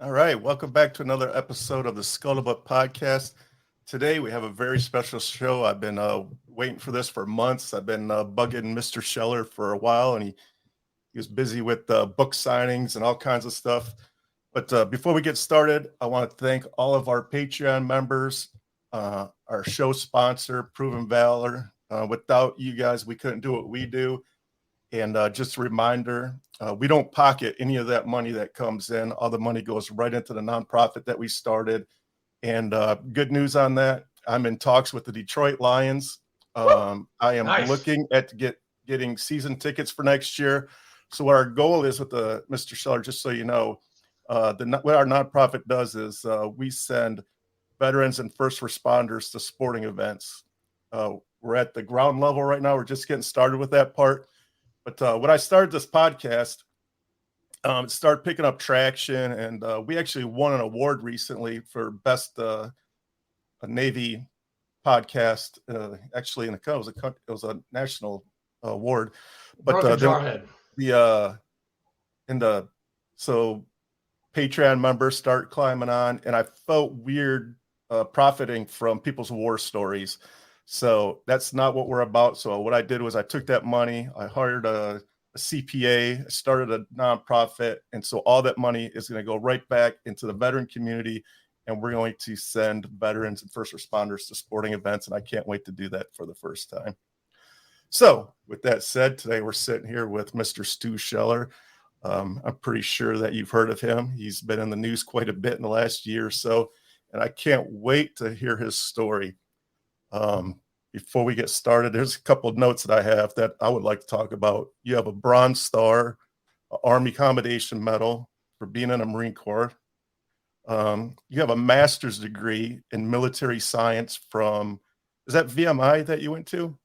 All right, welcome back to another episode of the Scuttlebutt Podcast. Today we have a very special show. I've been waiting for this for months. I've been bugging Mr. Scheller for a while, and he was busy with book signings and all kinds of stuff. But before we get started, I want to thank all of our Patreon members, our show sponsor, Proven Valor. Without you guys, we couldn't do what we do. And just a reminder, we don't pocket any of that money that comes in. All the money goes right into the nonprofit that we started. And good news on that, I'm in talks with the Detroit Lions. I am looking at getting season tickets for next year. So what our goal is with Mr. Scheller, just so you know, what our nonprofit does is we send veterans and first responders to sporting events. We're at the ground level right now. We're just getting started with that part. But when I started this podcast, it started picking up traction, and we actually won an award recently for best Navy podcast. Actually, it was a national award. But so Patreon members start climbing on, and I felt weird profiting from people's war stories. So that's not what we're about. So what I did was I took that money, I hired a CPA, started a nonprofit. And so all that money is going to go right back into the veteran community. And we're going to send veterans and first responders to sporting events. And I can't wait to do that for the first time. So with that said, today we're sitting here with Mr. Stu Scheller. I'm pretty sure that you've heard of him. He's been in the news quite a bit in the last year or so. And I can't wait to hear his story. Before we get started, there's a couple of notes that I have that I would like to talk about. You have a Bronze Star, Army Commendation Medal for being in the Marine Corps. You have a master's degree in military science from, is that VMI that you went to?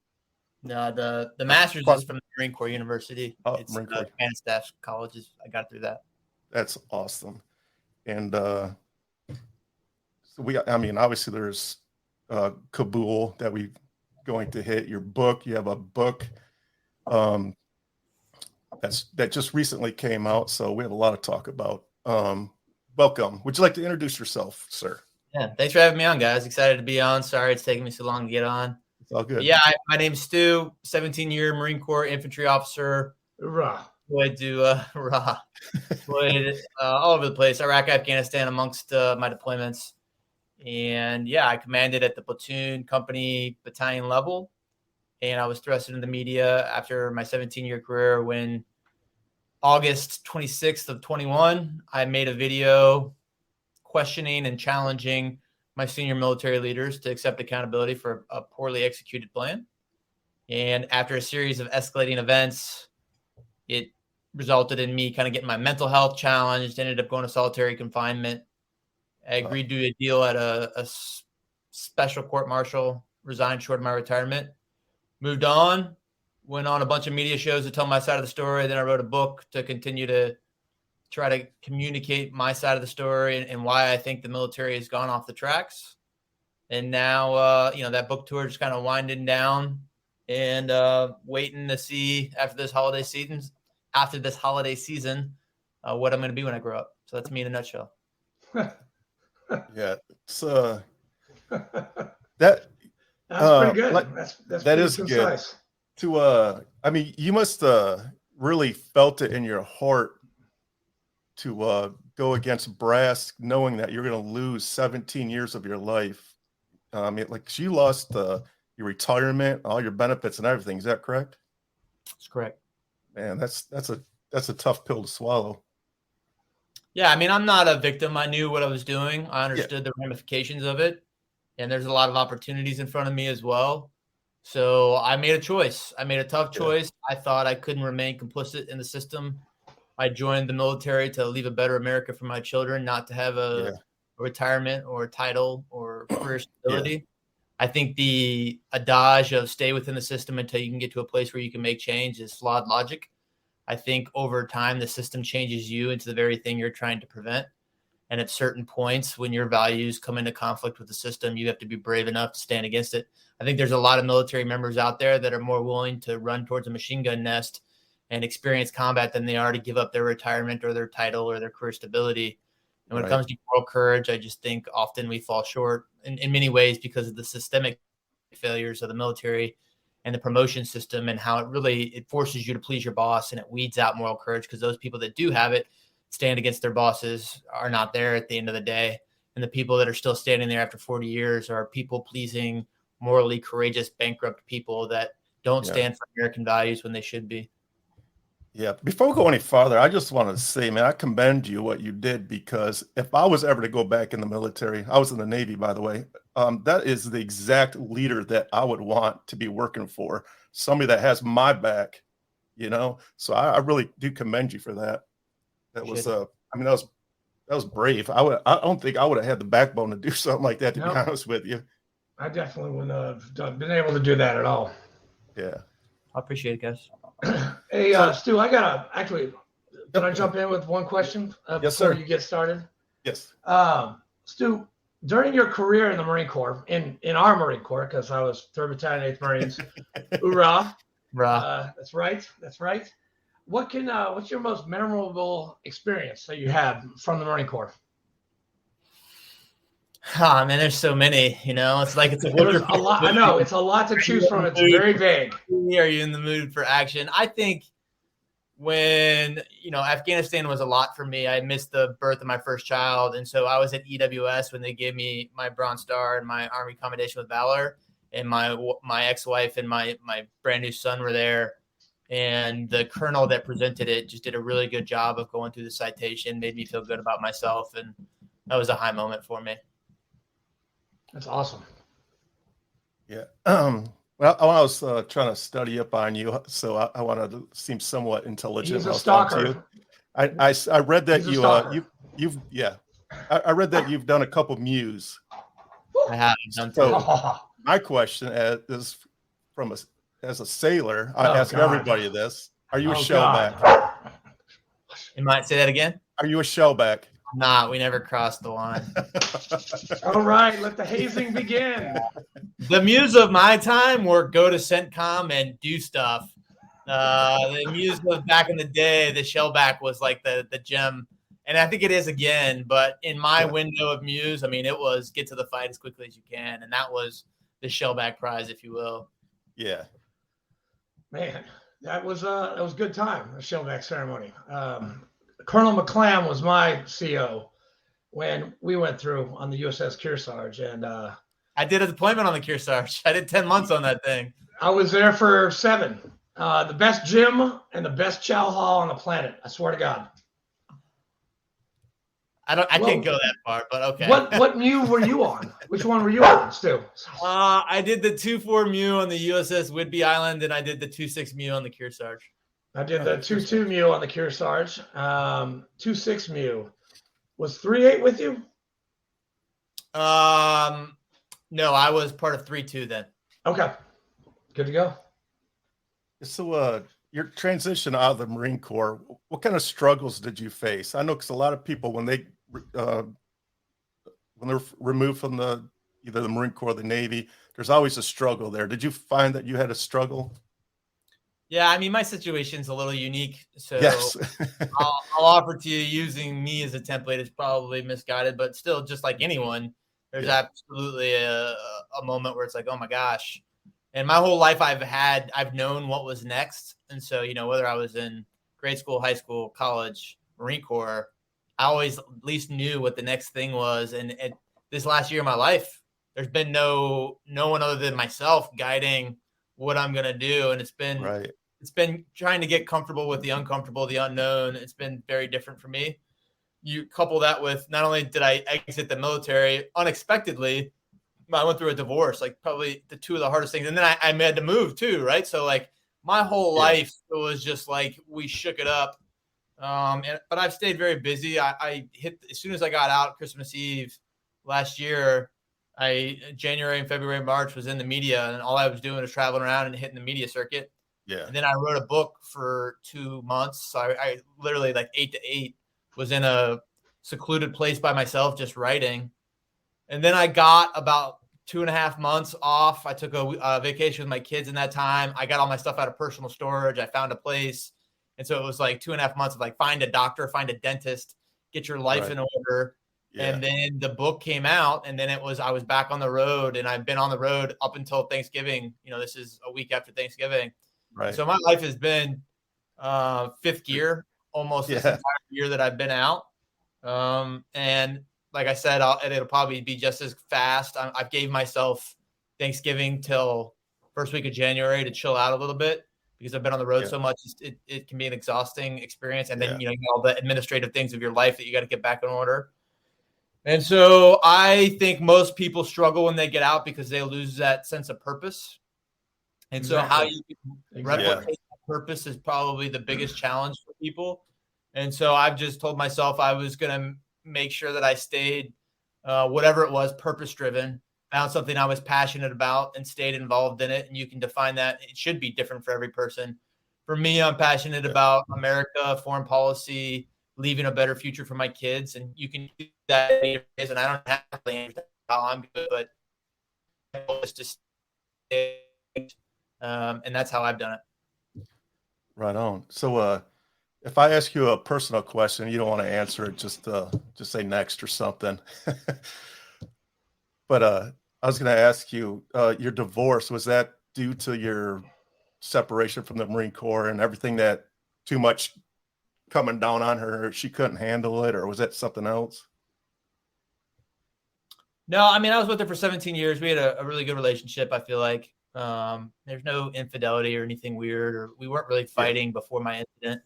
No, the master's is from the Marine Corps University. It's Afghanistan College. I got through that. That's awesome. And obviously there's Kabul that we're going to hit. Your book, you have a book that just recently came out, so we have a lot to talk about. Welcome. Would you like to introduce yourself, sir? Yeah, thanks for having me on, guys. Excited to be on. Sorry it's taking me so long to get on. It's all good. Yeah, my name's Stu, 17-year Marine Corps infantry officer. Hoorah. Deployed all over the place, Iraq, Afghanistan, amongst my deployments. And yeah, I commanded at the platoon, company, battalion level. And I was thrust into the media after my 17-year career when August 26th of 21, I made a video questioning and challenging my senior military leaders to accept accountability for a poorly executed plan. And after a series of escalating events, it resulted in me kind of getting my mental health challenged, ended up going to solitary confinement. I agreed to a deal at a special court-martial, resigned short of my retirement, moved on, went on a bunch of media shows to tell my side of the story. Then I wrote a book to continue to try to communicate my side of the story and why I think the military has gone off the tracks. And now, that book tour is kind of winding down and waiting to see after this holiday season, what I'm going to be when I grow up. So that's me in a nutshell. Yeah, it's that's pretty good. That is concise. Good. You must really felt it in your heart to go against brass, knowing that you're going to lose 17 years of your life. You lost your retirement, all your benefits, and everything. Is that correct? That's correct. Man, that's a tough pill to swallow. Yeah, I'm not a victim. I knew what I was doing. I understood the ramifications of it. And there's a lot of opportunities in front of me as well. So I made a choice. I made a tough choice. I thought I couldn't remain complicit in the system. I joined the military to leave a better America for my children, not to have a retirement or a title or career stability. I think the adage of stay within the system until you can get to a place where you can make change is flawed logic. I think over time, the system changes you into the very thing you're trying to prevent. And at certain points, when your values come into conflict with the system, you have to be brave enough to stand against it. I think there's a lot of military members out there that are more willing to run towards a machine gun nest and experience combat than they are to give up their retirement or their title or their career stability. And when it comes to moral courage, I just think often we fall short in many ways because of the systemic failures of the military and the promotion system, and how it forces you to please your boss, and it weeds out moral courage because those people that do have it stand against their bosses are not there at the end of the day. And the people that are still standing there after 40 years are people pleasing, morally courageous, bankrupt people that don't stand for American values when they should be. Yeah. Before we go any farther, I just wanted to say, man, I commend you what you did, because if I was ever to go back in the military, I was in the Navy, by the way, that is the exact leader that I would want to be working for. Somebody that has my back, So I really do commend you for that. That was, that was brave. I don't think I would have had the backbone to do something like that, to be honest with you. I definitely wouldn't have been able to do that at all. Yeah. I appreciate it, guys. Hey, Stu, I gotta can I jump in with one question before you get started? Yes. Stu, during your career in the Marine Corps, in our Marine Corps, because I was 3rd Battalion, 8th Marines, hoorah. That's right. What's your most memorable experience that you had from the Marine Corps? Oh, man, there's so many, it's like it's a lot. I know it's a lot to choose from. It's very vague. Are you in the mood for action? I think when, Afghanistan was a lot for me. I missed the birth of my first child. And so I was at EWS when they gave me my Bronze Star and my Army Commendation with Valor, and my ex-wife and my brand new son were there. And the colonel that presented it just did a really good job of going through the citation, made me feel good about myself. And that was a high moment for me. That's awesome. Yeah. Well, I was trying to study up on you, so I wanted to seem somewhat intelligent. He's a stalker. I read that I read that you've done a couple Mews. I have done so. My question is, as a sailor, I ask everybody this: are you a shellback? You might say that again. Are you a shellback? Nah, we never crossed the line. All right, let the hazing begin. The Mews of my time were go to CENTCOM and do stuff. The Mews of back in the day, the shellback was like the gem. And I think it is again, but in my window of Mews, it was get to the fight as quickly as you can. And that was the shellback prize, if you will. Yeah. Man, that was good time, the shellback ceremony. Colonel McClam was my CO when we went through on the USS Kearsarge, and I did a deployment on the Kearsarge. I did 10 months on that thing. I was there for 7. The best gym and the best chow hall on the planet. I swear to God. I can't go that far, but okay. What Mew were you on? Which one were you on, Stu? I did the 2-4 Mew on the USS Whidbey Island, and I did the 2-6 Mew on the Kearsarge. I did the 2-2 Mew on the Kearsarge. 2-6 Mew. Was 3-8 with you? No, I was part of 3-2 then. Okay. Good to go. So your transition out of the Marine Corps, what kind of struggles did you face? I know because a lot of people, when they're removed from either the Marine Corps or the Navy, there's always a struggle there. Did you find that you had a struggle? Yeah, my situation's a little unique, so yes. I'll offer to you using me as a template is probably misguided, but still, just like anyone, there's absolutely a moment where it's like, oh my gosh. And my whole life I've known what was next. And so, whether I was in grade school, high school, college, Marine Corps, I always at least knew what the next thing was. And this last year of my life, there's been no one other than myself guiding what I'm going to do. And it's been trying to get comfortable with the uncomfortable, the unknown. It's been very different for me. You couple that with, not only did I exit the military unexpectedly, I went through a divorce, like probably the 2 of the hardest things. And then I had to move too, right? So like my whole life, it was just like we shook it up. But I've stayed very busy. I hit, as soon as I got out Christmas Eve last year, January and February, March was in the media, and all I was doing was traveling around and hitting the media circuit. Yeah. And then I wrote a book for 2 months. So I literally like 8 to 8 was in a secluded place by myself, just writing. And then I got about 2.5 months off. I took a vacation with my kids in that time. I got all my stuff out of personal storage. I found a place. And so it was like 2.5 months of like, find a doctor, find a dentist, get your life in order. Yeah. And then the book came out, and then I was back on the road, and I've been on the road up until Thanksgiving. This is a week after Thanksgiving. Right. So my life has been fifth gear almost this entire year that I've been out. And like I said, it'll probably be just as fast. I've gave myself Thanksgiving till first week of January to chill out a little bit because I've been on the road so much. It can be an exhausting experience. And then, all the administrative things of your life that you got to get back in order. And so I think most people struggle when they get out because they lose that sense of purpose. And so how you replicate that purpose is probably the biggest challenge for people. And so I've just told myself I was going to make sure that I stayed, whatever it was, purpose-driven, found something I was passionate about and stayed involved in it. And you can define that. It should be different for every person. For me, I'm passionate about America, foreign policy, leaving a better future for my kids. And you can do that in 8 days. And I don't have to understand how I'm good, but it's just and that's how I've done it. Right on. So if I ask you a personal question, you don't want to answer it, just say next or something. But I was going to ask you, your divorce, was that due to your separation from the Marine Corps and everything, that too much coming down on her, she couldn't handle it, or was that something else? No, I mean, I was with her for 17 years. We had a really good relationship, I feel like. There's no infidelity or anything weird, or we weren't really fighting before my incident.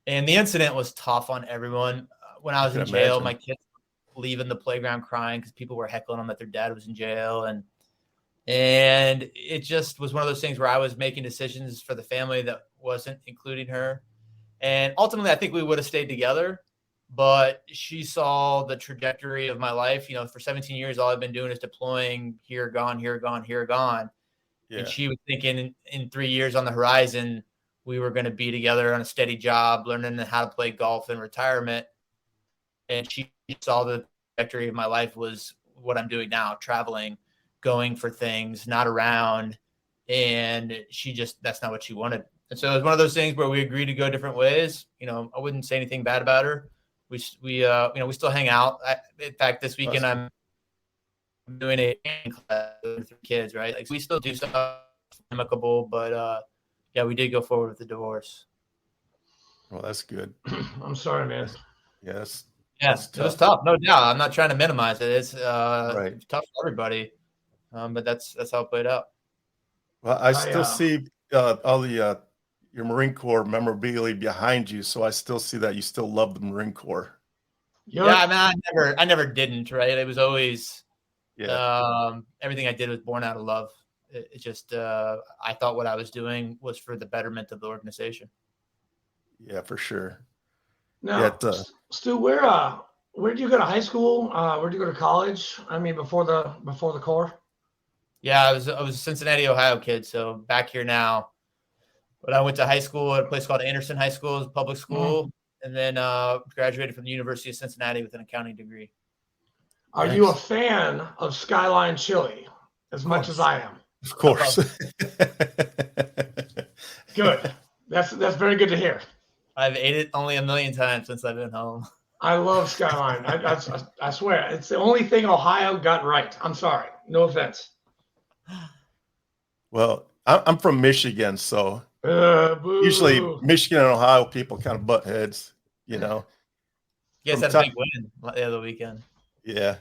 And the incident was tough on everyone. When I was in jail, my kids were leaving the playground crying because people were heckling them that their dad was in jail. And it just was one of those things where I was making decisions for the family that wasn't including her. And ultimately, I think we would have stayed together, but she saw the trajectory of my life. For 17 years, all I've been doing is deploying here, gone, here, gone, here, gone. Yeah. And she was thinking in 3 years on the horizon, we were going to be together on a steady job, learning how to play golf in retirement. And she saw the trajectory of my life was what I'm doing now, traveling, going for things, not around. And that's not what she wanted. And so it was one of those things where we agreed to go different ways. I wouldn't say anything bad about her. We still hang out. In fact, this weekend I'm doing a class with 3 kids, right? Like, we still do stuff amicable, but yeah, we did go forward with the divorce. Well, that's good. I'm sorry, man. Yes. Yes, it was tough, no doubt. I'm not trying to minimize it. It's tough for everybody, but that's how it played out. Well, I still see all the your Marine Corps memorabilia behind you, so I still see that you still love the Marine Corps. Yeah, I mean, I never didn't, right? It was always everything I did was born out of love. It just I thought what I was doing was for the betterment of the organization. Yeah, for sure. Now, Stu, where did you go to high school? Where did you go to college? I mean, before the Corps. Yeah, I was a Cincinnati, Ohio kid, so back here now. But I went to high school at a place called Anderson High School, it's a public school, and then graduated from the University of Cincinnati with an accounting degree. Are you a fan of Skyline Chili as much as I am? Of course. Good. That's very good to hear. I've ate it only 1 million times since I've been home. I love Skyline. I swear, it's the only thing Ohio got right. I'm sorry. No offense. Well, I'm from Michigan, so usually Michigan and Ohio people kind of butt heads, Yes, that's a big win the other weekend. Yeah.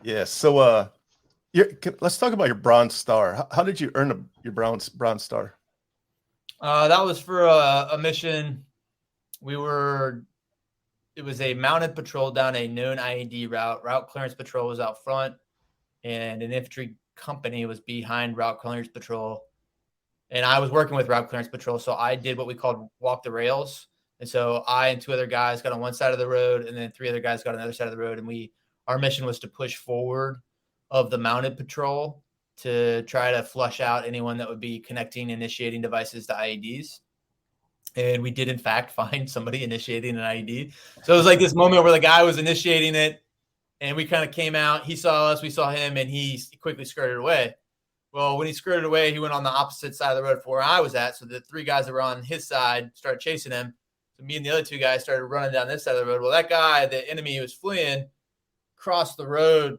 Yeah. So let's talk about your Bronze Star. How did you earn your Bronze Star? That was for a mission. It was a mounted patrol down a known IED route. Route clearance patrol was out front, and an infantry company was behind route clearance patrol. And I was working with route clearance patrol, so I did what we called walk the rails. And so I and 2 other guys got on one side of the road, and then 3 other guys got on the other side of the road. And our mission was to push forward of the mounted patrol to try to flush out anyone that would be connecting, initiating devices to IEDs. And we did, in fact, find somebody initiating an IED. So it was like this moment where the guy was initiating it, and we kind of came out. He saw us, we saw him, and he quickly skirted away. Well, when he skirted away, he went on the opposite side of the road from where I was at. So the 3 guys that were on his side started chasing him. So me and the other two guys started running down this side of the road. Well, that guy, the enemy who was fleeing, crossed the road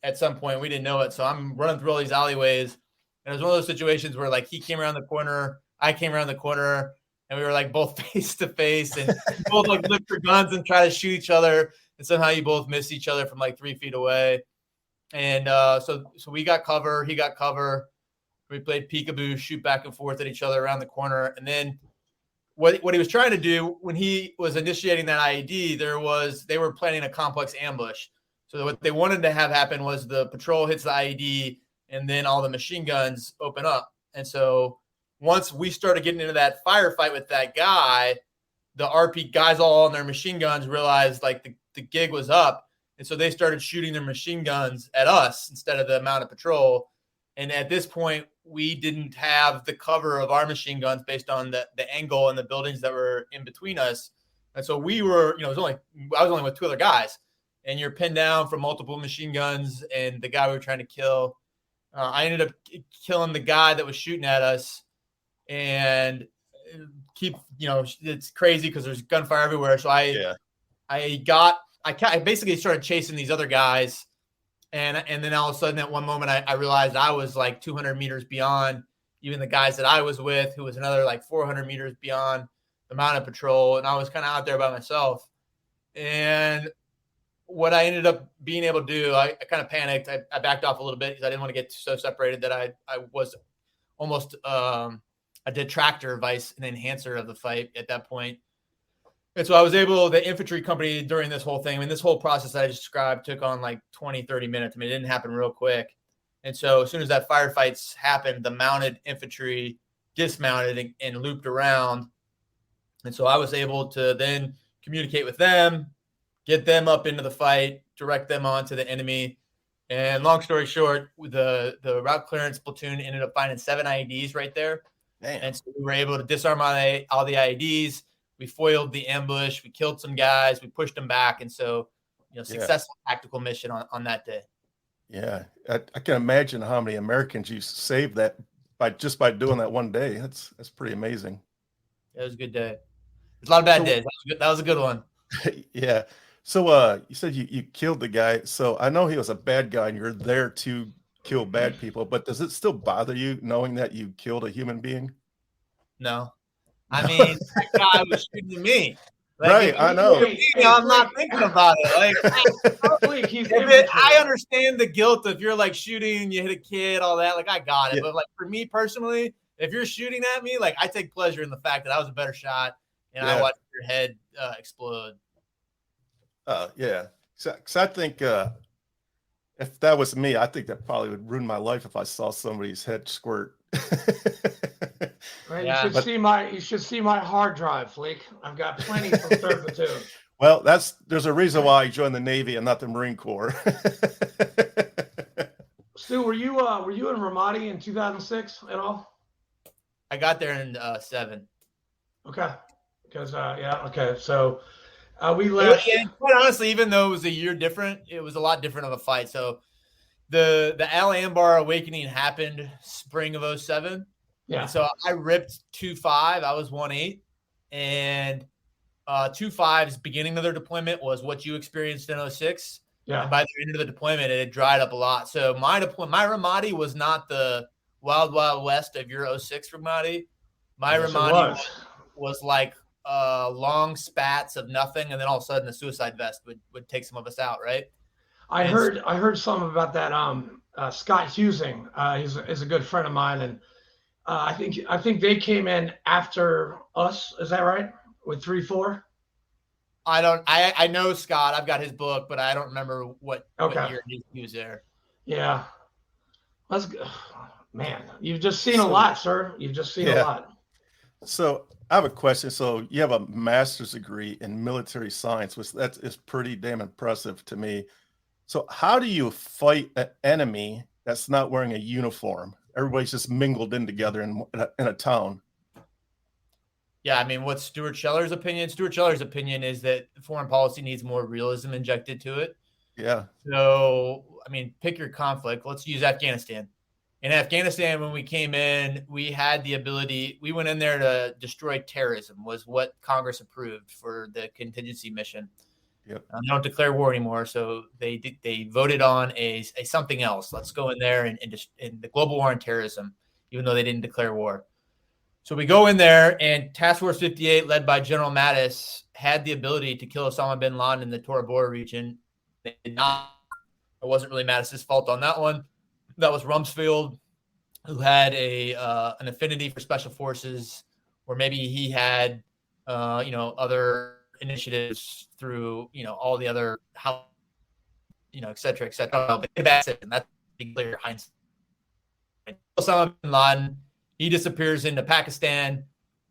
at some point. We didn't know it. So I'm running through all these alleyways. And it was one of those situations where like he came around the corner, I came around the corner, and we were like both face to face, and both like lift your guns and try to shoot each other. And somehow you both miss each other from like 3 feet away. And so we got cover, he got cover. We played peekaboo, shoot back and forth at each other around the corner. And then what he was trying to do when he was initiating that IED, they were planning a complex ambush. So what they wanted to have happen was the patrol hits the IED and then all the machine guns open up. And so once we started getting into that firefight with that guy, the RP guys all on their machine guns realized like the gig was up. And so they started shooting their machine guns at us instead of the amount of patrol. And at this point, we didn't have the cover of our machine guns based on the angle and the buildings that were in between us. And so we were, I was only with 2 other guys, and you're pinned down from multiple machine guns and the guy we were trying to kill. I ended up killing the guy that was shooting at us, and it's crazy because there's gunfire everywhere. So I basically started chasing these other guys. And then all of a sudden at one moment I realized I was like 200 meters beyond even the guys that I was with, who was another like 400 meters beyond the mounted patrol. And I was kind of out there by myself. And what I ended up being able to do, I kind of panicked. I backed off a little bit because I didn't want to get so separated that I was almost a detractor, vice an enhancer of the fight at that point. And so I was able, the infantry company during this whole thing, this whole process that I just described took on like 20, 30 minutes. It didn't happen real quick. And so as soon as that firefights happened, the mounted infantry dismounted and looped around. And so I was able to then communicate with them, get them up into the fight, direct them onto the enemy. And long story short, the route clearance platoon ended up finding 7 IEDs right there. Damn. And so we were able to disarm all the IEDs. We foiled the ambush. We killed some guys. We pushed them back. And so, successful tactical mission on that day. Yeah. I can imagine how many Americans you saved that by doing that one day. That's pretty amazing. It was a good day. There's a lot of bad days. That was a good one. Yeah. So you said you killed the guy. So I know he was a bad guy and you're there to kill bad people, but does it still bother you knowing that you killed a human being? No. I mean, that guy was shooting me. Like, right, I know. I'm not thinking about it. I understand the guilt if you're like shooting, you hit a kid, all that. Like, I got it. Yeah. But like for me personally, if you're shooting at me, like I take pleasure in the fact that I was a better shot and I watched your head explode. Yeah. So I think if that was me, I think that probably would ruin my life if I saw somebody's head squirt. Right, you should see my hard drive, Fleek. I've got plenty from 3rd Platoon. Well, there's a reason why I joined the Navy and not the Marine Corps. Stu, were you in Ramadi in 2006 at all? I got there in 7. Okay, because okay, so we left. And quite honestly, even though it was a year different, it was a lot different of a fight. So the Al Anbar awakening happened spring of 07. Yeah. And so I ripped 2.5. I was 1.8, and 2.5's beginning of their deployment was what you experienced in 06. Yeah. And by the end of the deployment, it had dried up a lot. So my Ramadi was not the wild, wild west of your 06 Ramadi. My Ramadi was like long spats of nothing, and then all of a sudden the suicide vest would take some of us out, right? I heard something about that. Scott Husing is a good friend of mine, and I think they came in after us. Is that right? With 3-4. I know Scott. I've got his book, but I don't remember what year he was there. Yeah, that's good. Man, you've just seen a lot, sir. You've just seen a lot. So I have a question. So you have a master's degree in military science, which that is pretty damn impressive to me. So how do you fight an enemy that's not wearing a uniform? Everybody's just mingled in together in a town. Yeah, I mean, what's Stuart Scheller's opinion? Stuart Scheller's opinion is that foreign policy needs more realism injected to it. Yeah. So, I mean, pick your conflict. Let's use Afghanistan. In Afghanistan, when we came in, we had the ability, we went in there to destroy terrorism, was what Congress approved for the contingency mission. Yep. They don't declare war anymore, so they voted on a something else. Let's go in there and the global war on terrorism, even though they didn't declare war. So we go in there, and Task Force 58, led by General Mattis, had the ability to kill Osama bin Laden in the Tora Bora region. They did not. It wasn't really Mattis's fault on that one. That was Rumsfeld, who had an affinity for special forces, or maybe he had other initiatives through all the other et cetera, et cetera. But that's it, and that's clear hindsight. Osama bin Laden, he disappears into Pakistan,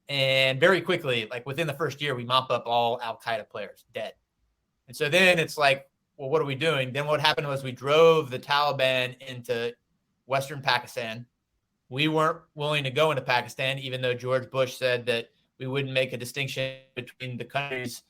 and very quickly, like within the first year, we mop up all Al Qaeda players dead. And so then it's like, well, what are we doing? Then what happened was we drove the Taliban into Western Pakistan. We weren't willing to go into Pakistan, even though George Bush said that we wouldn't make a distinction between the countries.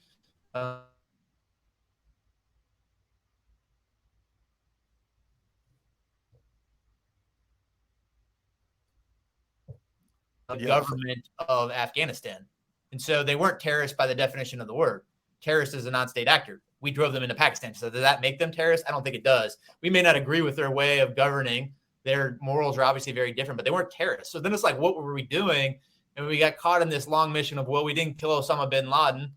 Government of Afghanistan. And so they weren't terrorists by the definition of the word. Terrorist is a non-state actor. We drove them into Pakistan. So does that make them terrorists? I don't think it does. We may not agree with their way of governing. Their morals are obviously very different, but they weren't terrorists. So then it's like, what were we doing? And we got caught in this long mission of, well, we didn't kill Osama bin Laden,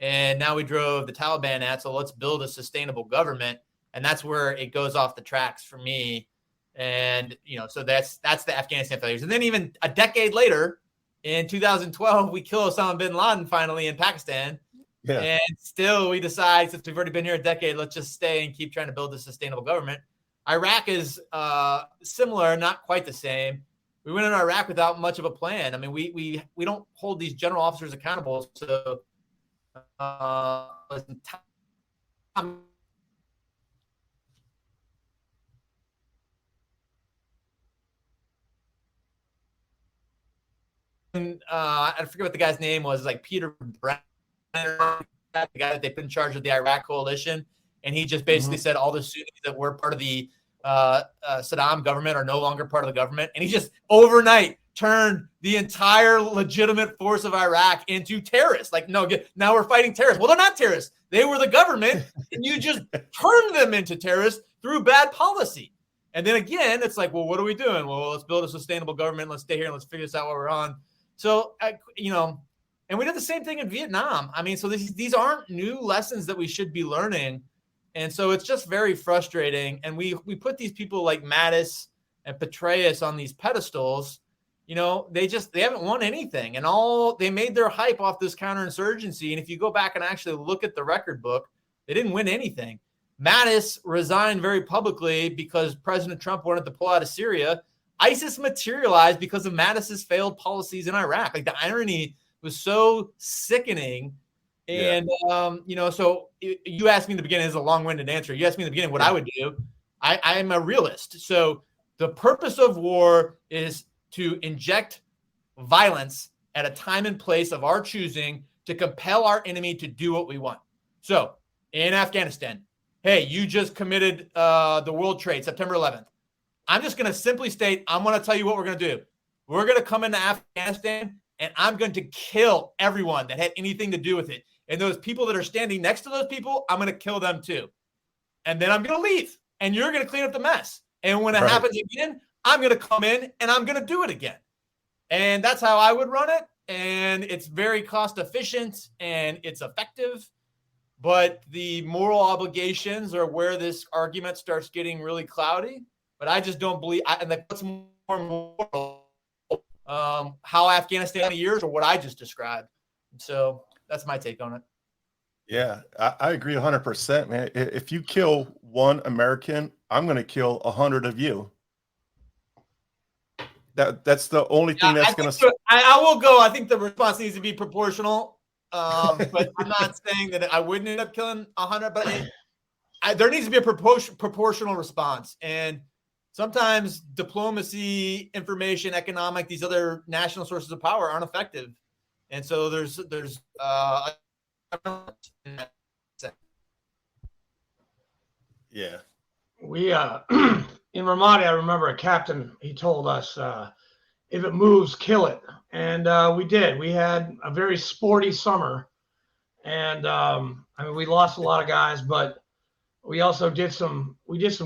and now we drove the Taliban at, so let's build a sustainable government. And that's where it goes off the tracks for me. And, so that's the Afghanistan failures. And then even a decade later, in 2012, we kill Osama bin Laden finally in Pakistan. Yeah. And still we decide, since we've already been here a decade, let's just stay and keep trying to build a sustainable government. Iraq is similar, not quite the same. We went in Iraq without much of a plan. I mean, we don't hold these general officers accountable. So I forget what the guy's name was, like Peter Brenner, the guy that they put in charge of the Iraq coalition. And he just basically said all the Sunnis that were part of the Saddam government are no longer part of the government. And he just overnight turned the entire legitimate force of Iraq into terrorists. Like, no, now we're fighting terrorists. Well, they're not terrorists. They were the government, and you just turned them into terrorists through bad policy. And then again, it's like, well, what are we doing? Well, let's build a sustainable government. Let's stay here and let's figure this out while we're on. So, and we did the same thing in Vietnam. I mean, so these aren't new lessons that we should be learning. And so it's just very frustrating. And we put these people like Mattis and Petraeus on these pedestals. They haven't won anything. And they made their hype off this counterinsurgency. And if you go back and actually look at the record book, they didn't win anything. Mattis resigned very publicly because President Trump wanted to pull out of Syria. ISIS materialized because of Mattis's failed policies in Iraq. Like, the irony was so sickening. And, so you asked me in the beginning, this is a long-winded answer. You asked me in the beginning what I would do. I am a realist. So the purpose of war is to inject violence at a time and place of our choosing to compel our enemy to do what we want. So in Afghanistan, hey, you just committed the World Trade, September 11th. I'm just going to simply state, I'm going to tell you what we're going to do. We're going to come into Afghanistan, and I'm going to kill everyone that had anything to do with it. And those people that are standing next to those people, I'm going to kill them too. And then I'm going to leave, and you're going to clean up the mess. And when it happens again, I'm going to come in, and I'm going to do it again. And that's how I would run it. And it's very cost efficient, and it's effective. But the moral obligations are where this argument starts getting really cloudy. But I just don't believe, and that's more moral, how Afghanistan years or what I just described. So that's my take on it. Yeah, I agree 100%, man. If you kill one American, I'm going to kill 100 of you. That's the only thing that's going to. I will go. I think the response needs to be proportional. But I'm not saying that I wouldn't end up killing 100, but there needs to be a proportional response. And sometimes diplomacy, information, economic, these other national sources of power aren't effective. And so there's yeah. We in Ramadi, I remember a captain, he told us, if it moves, kill it. And we did. We had a very sporty summer. And I mean, we lost a lot of guys, but we also did some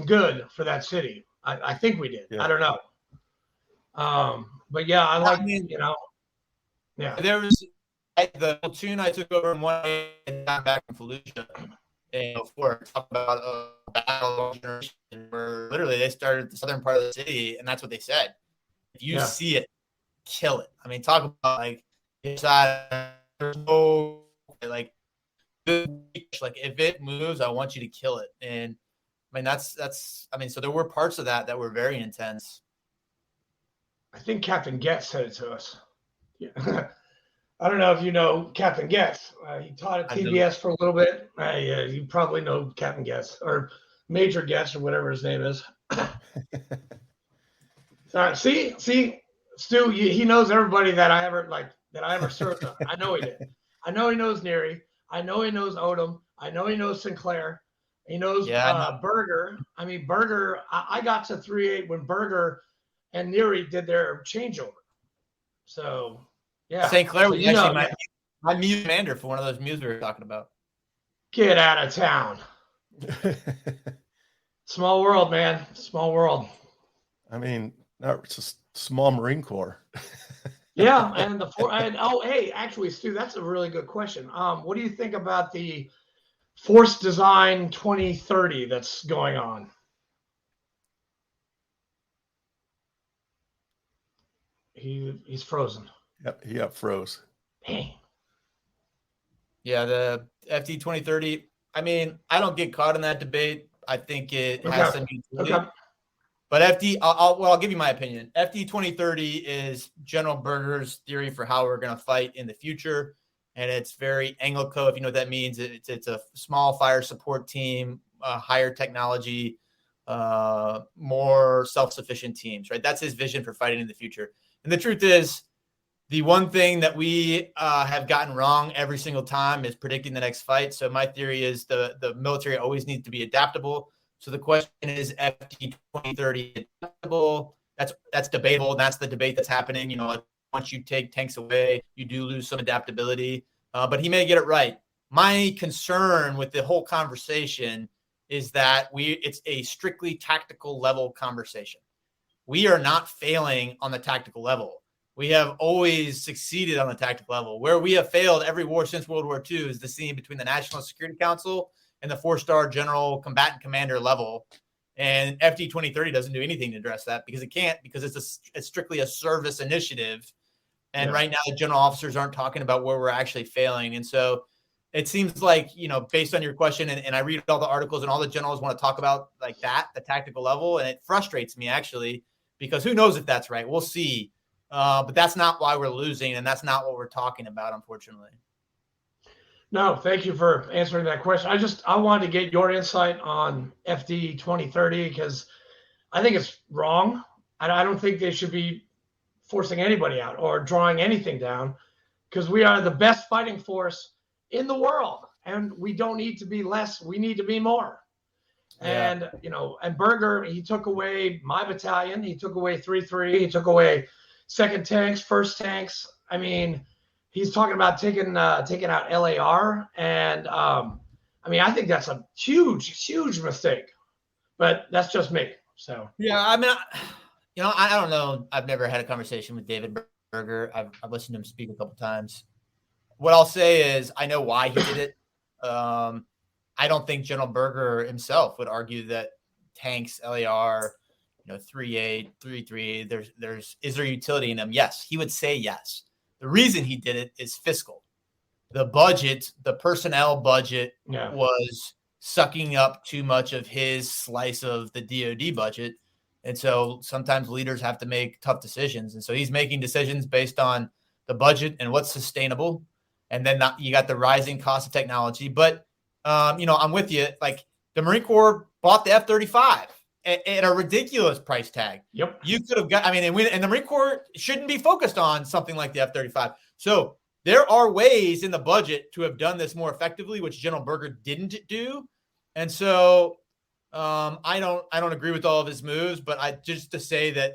good for that city. I think we did. Yeah. I don't know. But yeah, yeah. There was the platoon I took over in one day back in Fallujah. And before talk about a battle where literally they started the southern part of the city, and that's what they said. If you see it, kill it. I mean, talk about like inside. There's no like if it moves, I want you to kill it. And I mean that's I mean, so there were parts of that were very intense. I think Captain Getz said it to us. Yeah. I don't know if you know Captain Getz. He taught at TBS for a little bit. You probably know Captain Getz or Major Getz or whatever his name is. See, Stu, he knows everybody that I ever served on. I know he did. I know he knows Neary. I know he knows Odom. I know he knows Sinclair. He knows Berger. I mean, Berger, I got to 3-8 when Berger and Neary did their changeover. So, yeah. St. Clair was actually my muse commander for one of those muses we were talking about. Get out of town. Small world, man. Small world. I mean, it's a small Marine Corps. Yeah, actually, Stu, that's a really good question. What do you think about the Force Design 2030 that's going on? He's frozen. Yep, he got froze. Dang. Yeah, the FD 2030. I mean, I don't get caught in that debate. I think it has some utility. Okay. But FD, I'll give you my opinion. FD 2030 is General Berger's theory for how we're going to fight in the future. And it's very Anglo-Co, if you know what that means. It's a small fire support team, higher technology, more self-sufficient teams, right? That's his vision for fighting in the future. And the truth is, the one thing that we have gotten wrong every single time is predicting the next fight. So my theory is the military always needs to be adaptable. So the question is, FD 2030 adaptable? That's debatable. And that's the debate that's happening. You know, like once you take tanks away, you do lose some adaptability. But he may get it right. My concern with the whole conversation is that it's a strictly tactical level conversation. We are not failing on the tactical level. We have always succeeded on the tactical level. Where we have failed every war since World War II is the scene between the National Security Council and the 4-star general combatant commander level. And FD 2030 doesn't do anything to address that because it can't, because it's strictly a service initiative. And right now the general officers aren't talking about where we're actually failing. And so it seems like, you know, based on your question, and I read all the articles and all the generals want to talk about like that, the tactical level. And it frustrates me actually, because who knows if that's right? We'll see. But that's not why we're losing. And that's not what we're talking about, unfortunately. No, thank you for answering that question. I wanted to get your insight on FD 2030 because I think it's wrong. I don't think they should be forcing anybody out or drawing anything down because we are the best fighting force in the world and we don't need to be less. We need to be more. Yeah. And, you know, and Berger, he took away my battalion. He took away 3-3. He took away second tanks, first tanks. I mean, he's talking about taking out LAR. And, I mean, I think that's a huge mistake. But that's just me. So, yeah, I mean, you know, I don't know. I've never had a conversation with David Berger. I've listened to him speak a couple times. What I'll say is I know why he did it. I don't think General Berger himself would argue that tanks, LAR, you know, 3.8, 3.3, is there utility in them? Yes, he would say yes. The reason he did it is fiscal. The budget, the personnel budget was sucking up too much of his slice of the DoD budget. And so sometimes leaders have to make tough decisions. And so he's making decisions based on the budget and what's sustainable. And then you got the rising cost of technology. But, you know, I'm with you. Like the Marine Corps bought the F-35 at a ridiculous price tag. Yep. You could have got, I mean, and the Marine Corps shouldn't be focused on something like the F-35. So there are ways in the budget to have done this more effectively, which General Berger didn't do. And so I don't agree with all of his moves, but I just to say that,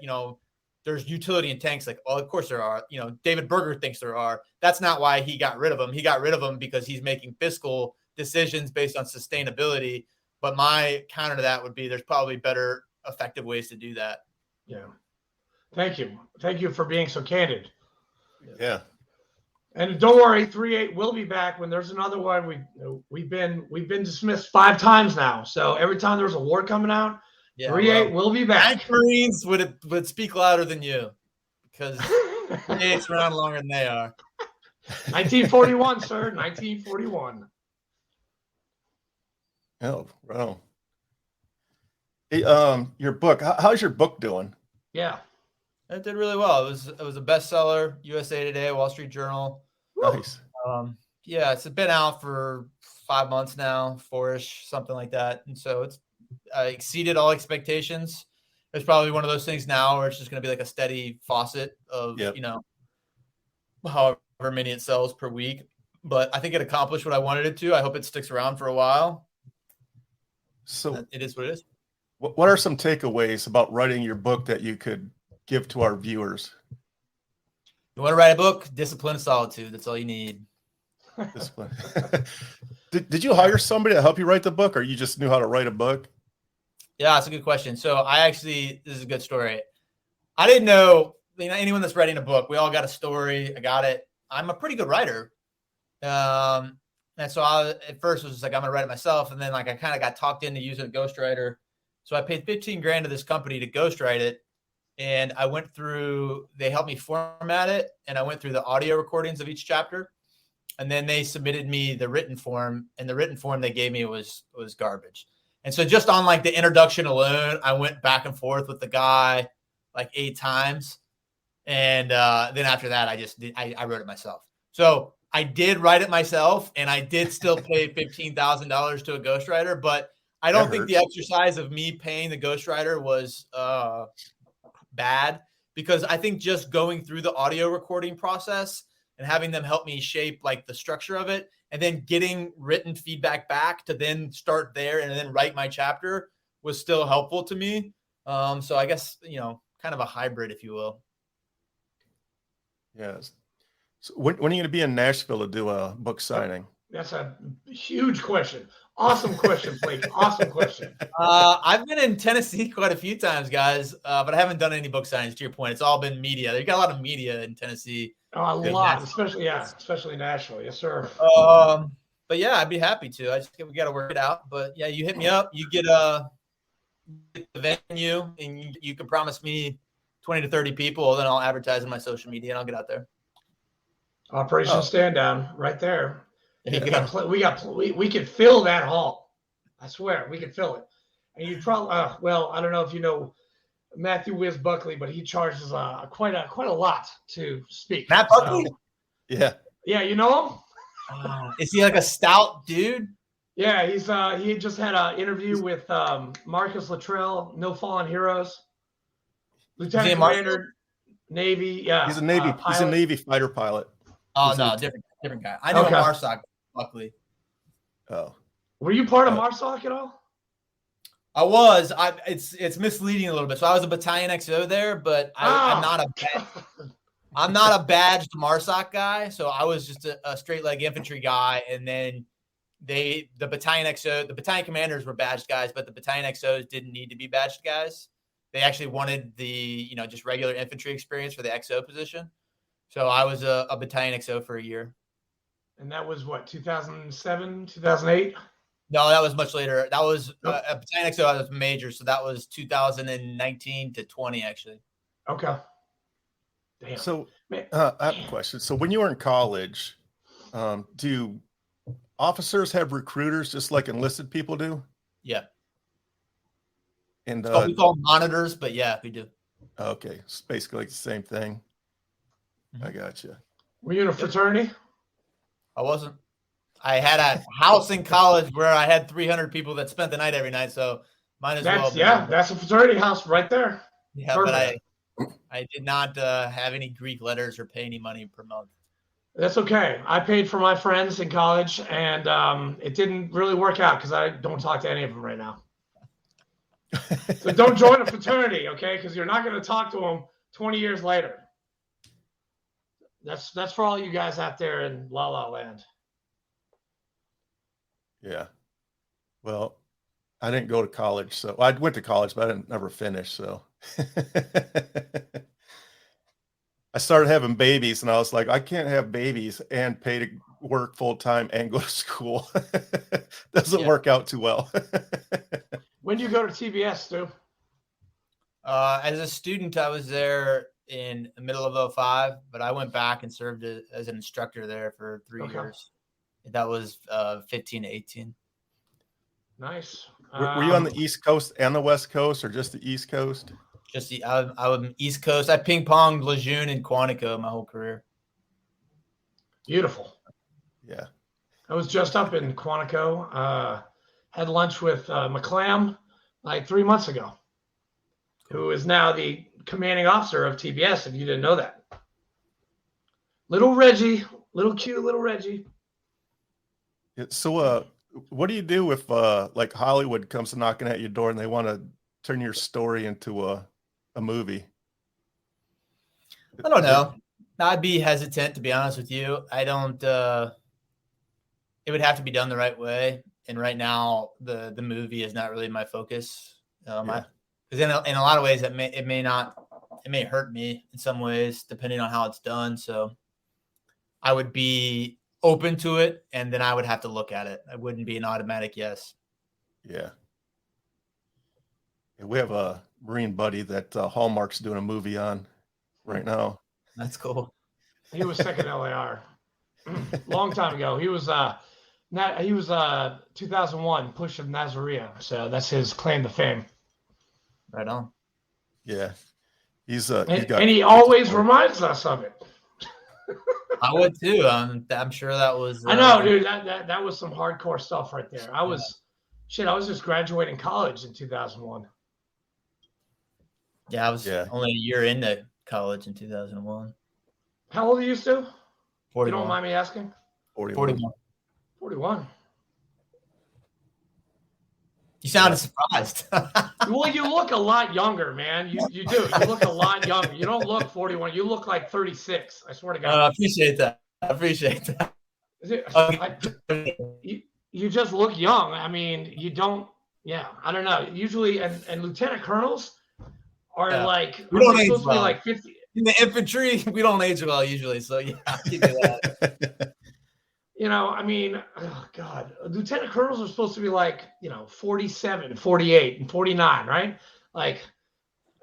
there's utility in tanks. Like, well, of course there are, David Berger thinks there are. That's not why he got rid of him. He got rid of him because he's making fiscal decisions based on sustainability. But my counter to that would be there's probably better effective ways to do that. Yeah. Thank you. Thank you for being so candid. Yeah. And don't worry, 3-8 will be back when there's another one. We've been dismissed 5 times now. So every time there's a war coming out, 3-8 will be back. Marines would speak louder than you because 3-8's around longer than they are. 1941, sir. 1941. Oh, wow. Hey, your book. How's your book doing? Yeah. It did really well. It was a bestseller, USA Today, Wall Street Journal. Nice. Yeah, it's been out for 5 months now, 4-ish, something like that. And so it's exceeded all expectations. It's probably one of those things now where it's just going to be like a steady faucet of, however many it sells per week. But I think it accomplished what I wanted it to. I hope it sticks around for a while. So it is what it is. What are some takeaways about writing your book that you could give to our viewers? You want to write a book? Discipline and solitude. That's all you need. Discipline. Did you hire somebody to help you write the book, or you just knew how to write a book? Yeah, that's a good question. So this is a good story. I didn't know, anyone that's writing a book, we all got a story. I got it. I'm a pretty good writer. And so I at first was just like, I'm going to write it myself. And then I kind of got talked into using a ghostwriter. So I paid $15,000 to this company to ghostwrite it. And I went through, they helped me format it. And I went through the audio recordings of each chapter. And then they submitted me the written form, and the written form they gave me was garbage. And so just on the introduction alone, I went back and forth with the guy 8 times. And then after that, I wrote it myself. So I did write it myself, and I did still pay $15,000 to a ghostwriter, but I don't think the exercise of me paying the ghostwriter was bad, because I think just going through the audio recording process and having them help me shape the structure of it, and then getting written feedback back to then start there and then write my chapter was still helpful to me. So I guess, kind of a hybrid, if you will. Yes. So when are you going to be in Nashville to do a book signing? That's a huge question. Awesome question, Blake. Awesome question. I've been in Tennessee quite a few times, guys, but I haven't done any book signings. To your point, it's all been media. They've got a lot of media in Tennessee. A lot, especially Nashville. Yes, sir. But yeah, I'd be happy to. We got to work it out. But yeah, you hit me up. You get the venue, and you can promise me 20 to 30 people. Then I'll advertise on my social media, and I'll get out there. Operation Stand Down, right there. We could fill that hall. I swear, we could fill it. And you probably, I don't know if you know Matthew Wiz Buckley, but he charges quite a lot to speak. Matt Buckley? Yeah. Yeah, you know him? Is he a stout dude? Yeah, he just had an interview with Marcus Luttrell, No Fallen Heroes, Lieutenant Commander, Navy. Yeah, he's a Navy fighter pilot. Oh no, different guy. I know Marsoc Buckley. Oh, were you part of Marsoc at all? I was. It's misleading a little bit. So I was a battalion XO there, but I'm not a badged Marsoc guy. So I was just a straight leg infantry guy, and then the battalion XO, the battalion commanders were badged guys, but the battalion XOs didn't need to be badged guys. They actually wanted the just regular infantry experience for the XO position. So I was a battalion XO for a year. And that was what, 2007, 2008? No, that was much later. That was a battalion XO. I was major, so that was 2019 to 20 actually. Okay. Damn. So I have a question. So when you were in college, do officers have recruiters just like enlisted people do? Yeah. And we call them monitors, but yeah, we do. Okay, it's basically the same thing. I got you. Were you in a fraternity? I wasn't. I had a house in college where I had 300 people that spent the night every night, so might as well. Yeah, that's a fraternity house right there. Yeah, perfect. But I did not have any Greek letters or pay any money per month. That's okay. I paid for my friends in college, and it didn't really work out because I don't talk to any of them right now. So don't join a fraternity, okay? Because you're not going to talk to them 20 years later. That's for all you guys out there in La La Land. Yeah. Well, I didn't go to college, so I went to college, but I didn't never finish. So I started having babies, and I was like, I can't have babies and pay to work full time and go to school. Doesn't work out too well. When do you go to TBS, Stu? As a student, I was there in the middle of 2005, but I went back and served as an instructor there for 3 years. That was 15 to 18. Nice. Were you on the East Coast and the West Coast, or just the East Coast? Just I was East Coast. I ping-ponged Lejeune and Quantico my whole career. Beautiful. Yeah. I was just up in Quantico. Had lunch with McClam like 3 months ago, who is now the commanding officer of TBS, if you didn't know that. Little Reggie, little cute little Reggie. So what do you do if like Hollywood comes knocking at your door and they want to turn your story into a movie? I don't know. I'd be hesitant, to be honest with you. I don't it would have to be done the right way. And right now the movie is not really my focus. Because in a lot of ways it may hurt me in some ways, depending on how it's done. So I would be open to it, and then I would have to look at it. It wouldn't be an automatic yes. Yeah. We have a Marine buddy that Hallmark's doing a movie on right now. That's cool. He was second LAR long time ago. He was 2001 Push of Nazaria. So that's his claim to fame. Right on. Yeah. And he always reminds us of it. I would too. I'm sure that was. I know, dude. That was some hardcore stuff right there. I was just graduating college in 2001. Yeah, I was only a year into college in 2001. How old are you, Stu? 41. You don't mind me asking? 41. 41. You sounded surprised. Well, you look a lot younger, man. You do. You look a lot younger. You don't look 41. You look like 36. I swear to God. I appreciate that. You just look young. I mean, you don't. Yeah, I don't know. Usually, and lieutenant colonels are like supposed to be like 50. In the infantry, we don't age well usually. So yeah, I'll give you that. You know, I mean, oh God, lieutenant colonels are supposed to be like, 47, 48, and 49, right? Like,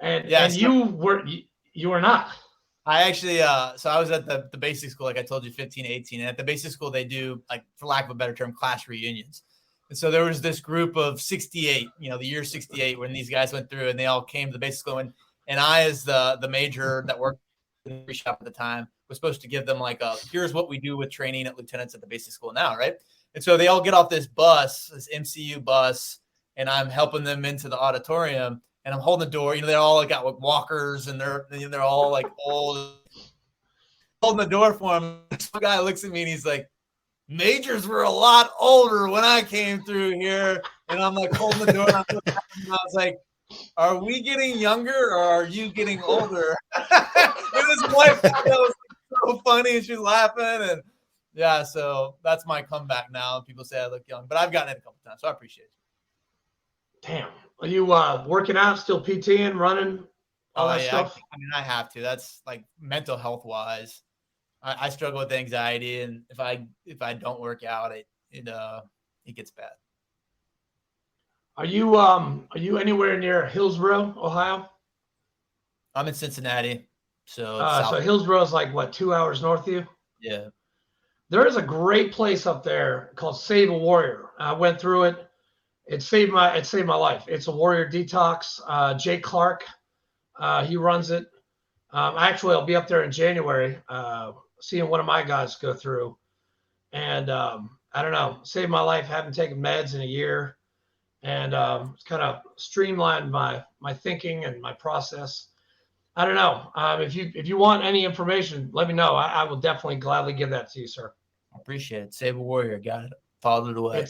and you were not. I actually, so I was at the basic school, like I told you, 15, 18. And at the basic school, they do, like, for lack of a better term, class reunions. And so there was this group of 68, the year 68, when these guys went through and they all came to the basic school. And I, as the major that worked in the shop at the time, was supposed to give them like here's what we do with training at lieutenants at the basic school now, right? And so they all get off this bus, this MCU bus, and I'm helping them into the auditorium, and I'm holding the door. They're all got like walkers, and they're all like old. Holding the door for them. This guy looks at me and he's like, "Majors were a lot older when I came through here," and I'm like holding the door, and I was like, "Are we getting younger or are you getting older?" And his wife was so funny, and she's laughing, and yeah, so that's my comeback now. People say I look young, but I've gotten it a couple times, so I appreciate it. Damn, are you working out, still PTing, running, all that stuff? I mean, I have to. That's like mental health wise. I struggle with anxiety, and if I don't work out, it gets bad. Are you anywhere near Hillsborough, Ohio? I'm in Cincinnati. So Hillsborough is like what, 2 hours north of you? Yeah. There is a great place up there called Save a Warrior. I went through it. It saved my life. It's a warrior detox. Jay Clark, he runs it. Actually, I'll be up there in January, seeing one of my guys go through. And I don't know, saved my life. Haven't taken meds in a year, and it's kind of streamlined my thinking and my process. I don't know. If you want any information, let me know. I will definitely gladly give that to you, sir. I appreciate it. Save a Warrior. Got it. Followed it away.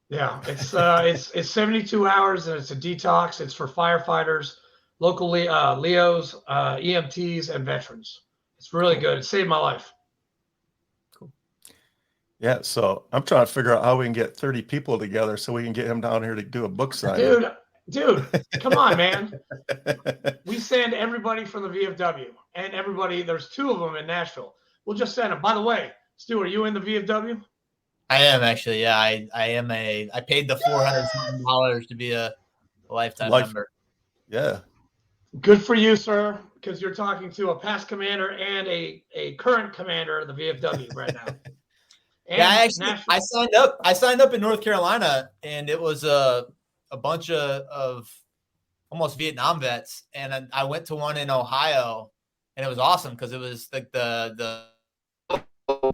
Yeah, it's 72 hours and it's a detox. It's for firefighters, local Leos, EMTs, and veterans. It's really good. It saved my life. Cool. Yeah, so I'm trying to figure out how we can get 30 people together so we can get him down here to do a book signing. Dude, come on, man. We send everybody from the VFW and everybody. There's 2 of them in Nashville. We'll just send them. By the way, Stu, are you in the VFW? I am actually. Yeah, I am I paid the $400 to be a lifetime member. Yeah. Good for you, sir, because you're talking to a past commander and a current commander of the VFW right now. And yeah, I signed up in North Carolina, and it was a bunch of almost Vietnam vets, and I went to one in Ohio, and it was awesome because it was like the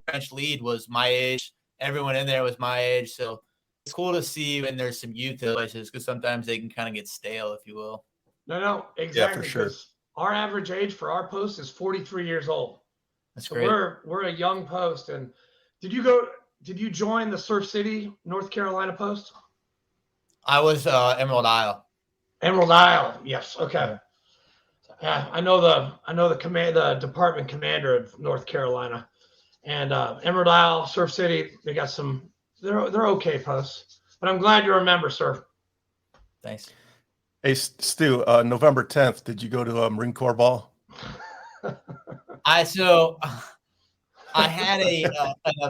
French lead was my age. Everyone in there was my age, so it's cool to see when there's some youth places because sometimes they can kind of get stale, if you will. No, exactly. Yeah, for sure. Our average age for our post is 43 years old. That's so great. We're a young post. And did you join the Surf City, North Carolina post? I was Emerald Isle. Emerald Isle, yes. Okay. Yeah, I know the department commander of North Carolina, and Emerald Isle, Surf City. They got they're okay posts, but I'm glad you're a member, sir. Thanks. Hey, Stu, November 10th, did you go to Marine Corps Ball? I had an